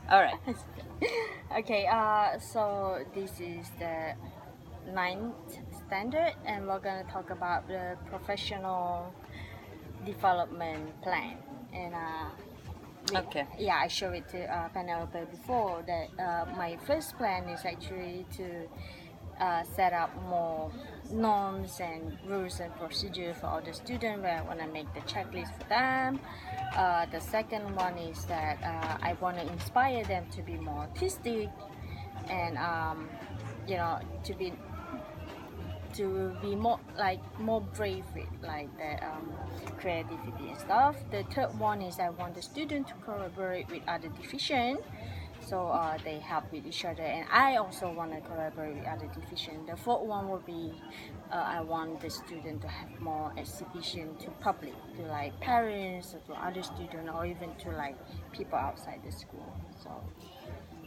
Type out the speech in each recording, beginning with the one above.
All right. Okay, so this is the ninth standard, and we're gonna talk about the professional development plan. And we, Okay. yeah, I showed it to Penelope before that my first plan is actually to set up more norms and rules and procedures for all the students where I want to make the checklist for them. The second one is that I want to inspire them to be more artistic and to be more brave with like the creativity and stuff. The third one is I want the student to collaborate with other division, so they help with each other, and I also want to collaborate with other division. The fourth one will be I want the student to have more exhibition to public, to like parents or to other students or even to like people outside the school. So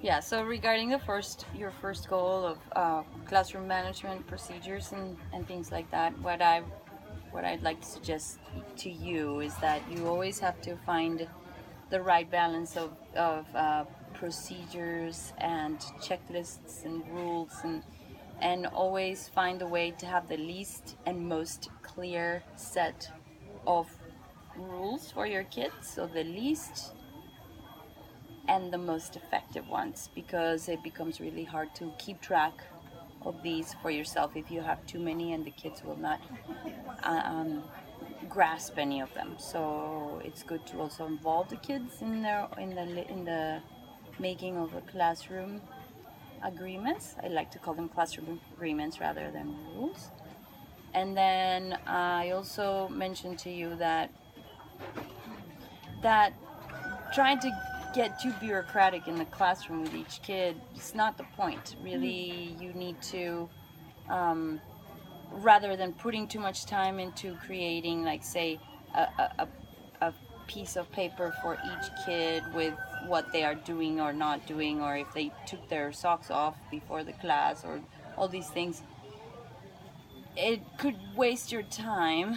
Yeah. So regarding your first goal of classroom management procedures and things like that, what I'd like to suggest to you is that you always have to find the right balance of procedures and checklists and rules and always find a way to have the least and most clear set of rules for your kids. So the least and the most effective ones, because it becomes really hard to keep track of these for yourself if you have too many and the kids will not um, grasp any of them. So it's good to also involve the kids in the making of a classroom agreements. I like to call them classroom agreements rather than rules. And then I also mentioned to you that trying to get too bureaucratic in the classroom with each kid is not the point. Really, you need to, rather than putting too much time into creating, like, say, a piece of paper for each kid with what they are doing or not doing, or if they took their socks off before the class, or all these things, it could waste your time.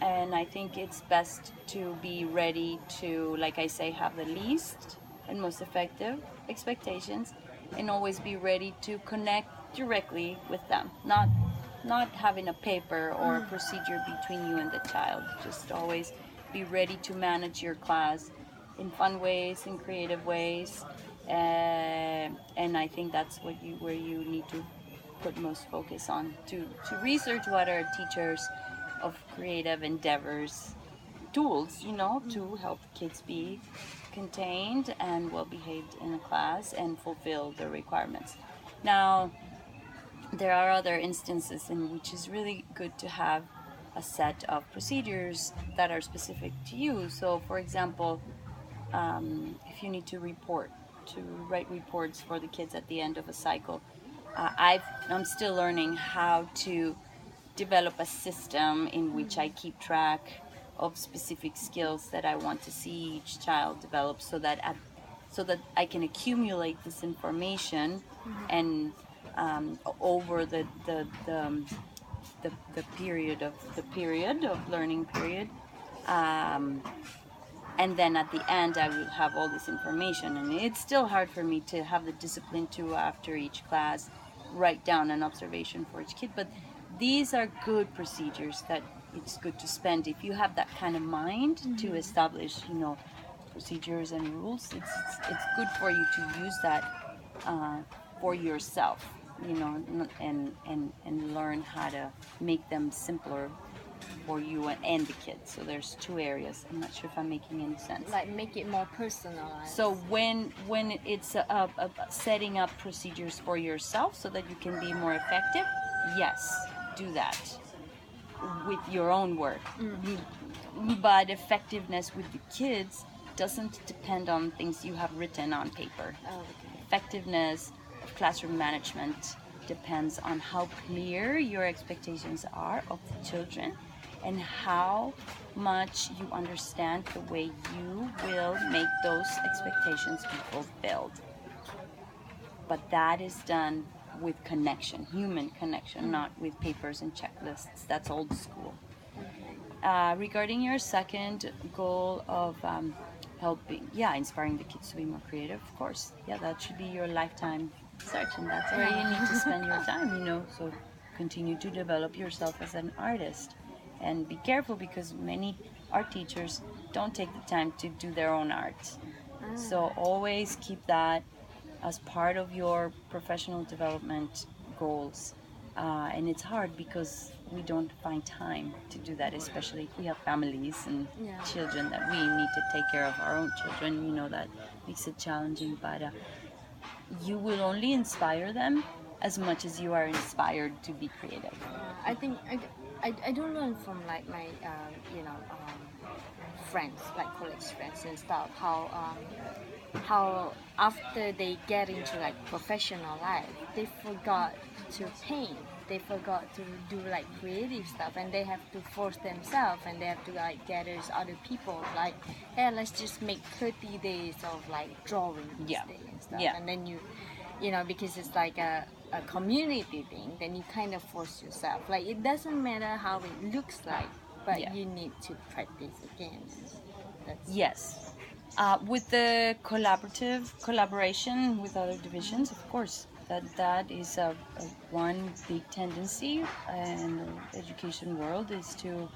And I think it's best to be ready to, like I say, have the least and most effective expectations, and always be ready to connect directly with them, not having a paper or a procedure between you and the child. Just always be ready to manage your class in fun ways, in creative ways, and I think that's where you need to put most focus on, to research what are teachers of creative endeavors tools, to help kids be contained and well behaved in a class and fulfill the requirements. Now, there are other instances in which it's really good to have a set of procedures that are specific to you. So, for example, if you need to write reports for the kids at the end of a cycle, I'm still learning how to develop a system in which I keep track of specific skills that I want to see each child develop, so that I can accumulate this information and over the period of learning period, um, and then at the end I will have all this information. And it's still hard for me to have the discipline to, after each class, write down an observation for each kid, but these are good procedures that it's good to spend. If you have that kind of mind to establish, procedures and rules, it's good for you to use that for yourself, and learn how to make them simpler for you and the kids. So there's two areas. I'm not sure if I'm making any sense. like make it more personalized. So when it's setting up procedures for yourself so that you can be more effective, yes, do that with your own work. But effectiveness with the kids doesn't depend on things you have written on paper. Oh, okay. Effectiveness of classroom management depends on how clear your expectations are of the children and how much you understand the way you will make those expectations be fulfilled. But that is done with connection, human connection, not with papers and checklists. That's old school. Regarding your second goal of helping, yeah, inspiring the kids to be more creative, of course. Yeah, that should be your lifetime search, and that's where you need to spend your time, you know. So continue to develop yourself as an artist, and be careful because many art teachers don't take the time to do their own art. So always keep that as part of your professional development goals. And it's hard because we don't find time to do that, especially if we have families and Yeah. children that we need to take care of our own children. You know, that makes it challenging, but you will only inspire them as much as you are inspired to be creative. I think I do learn from like my friends, like college friends and stuff, how after they get into like professional life, they forgot to paint, they forgot to do like creative stuff, and they have to force themselves, and they have to like gather other people like, hey, let's just make 30 days of like drawing this Yeah. day and stuff. Yeah. And then you know, because it's like a community thing, then you kind of force yourself, like it doesn't matter how it looks like, but Yeah. you need to practice again. That's Yes. With the collaboration with other divisions, of course, that is a one big tendency in the education world is to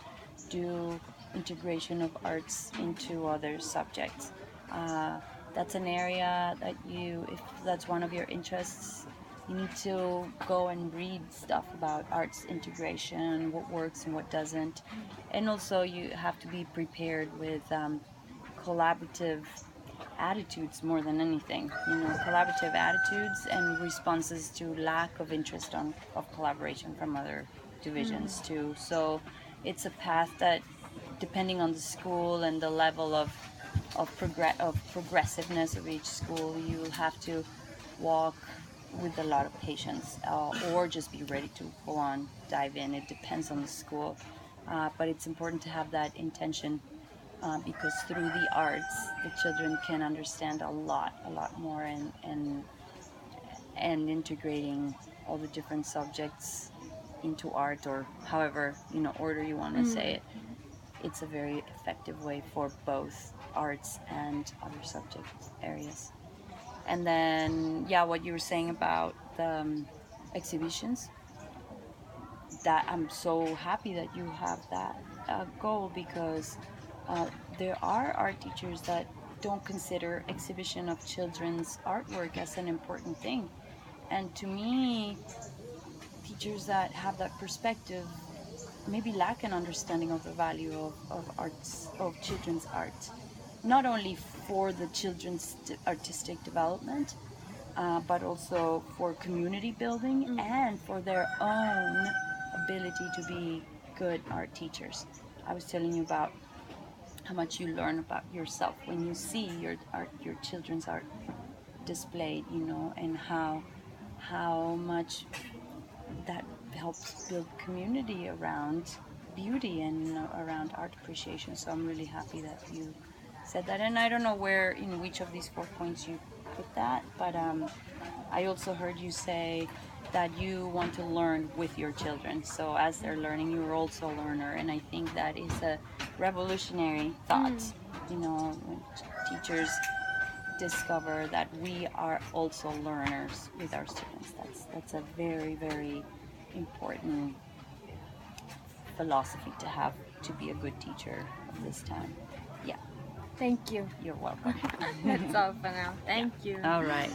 do integration of arts into other subjects. Uh, that's an area that you, if that's one of your interests, you need to go and read stuff about arts integration, what works and what doesn't, and also you have to be prepared with collaborative attitudes more than anything. You know, collaborative attitudes and responses to lack of interest of collaboration from other divisions too. So it's a path that, depending on the school and the level of progressiveness of each school, you will have to walk with a lot of patience, or just be ready to full on dive in. It depends on the school, but it's important to have that intention, because through the arts, the children can understand a lot more, and integrating all the different subjects into art, or however, you know, order you want to say it. It's a very effective way for both arts and other subject areas. And then, yeah, what you were saying about the exhibitions, that I'm so happy that you have that goal, because there are art teachers that don't consider exhibition of children's artwork as an important thing. And to me, teachers that have that perspective maybe lack an understanding of the value of arts, of children's art, not only for the children's artistic development, but also for community building and for their own ability to be good art teachers. I was telling you about how much you learn about yourself when you see your art, your children's art displayed, you know, and how much that helps build community around beauty and, you know, around art appreciation. So I'm really happy that you said that. And I don't know where, in which of these 4 points you put that, but I also heard you say that you want to learn with your children. So as they're learning, you're also a learner, and I think that is a revolutionary thought. You know, when teachers discover that we are also learners with our students. That's a very, very important philosophy to have to be a good teacher of this time. Yeah, Thank you. you're welcome. That's all for now. Thank you. All right.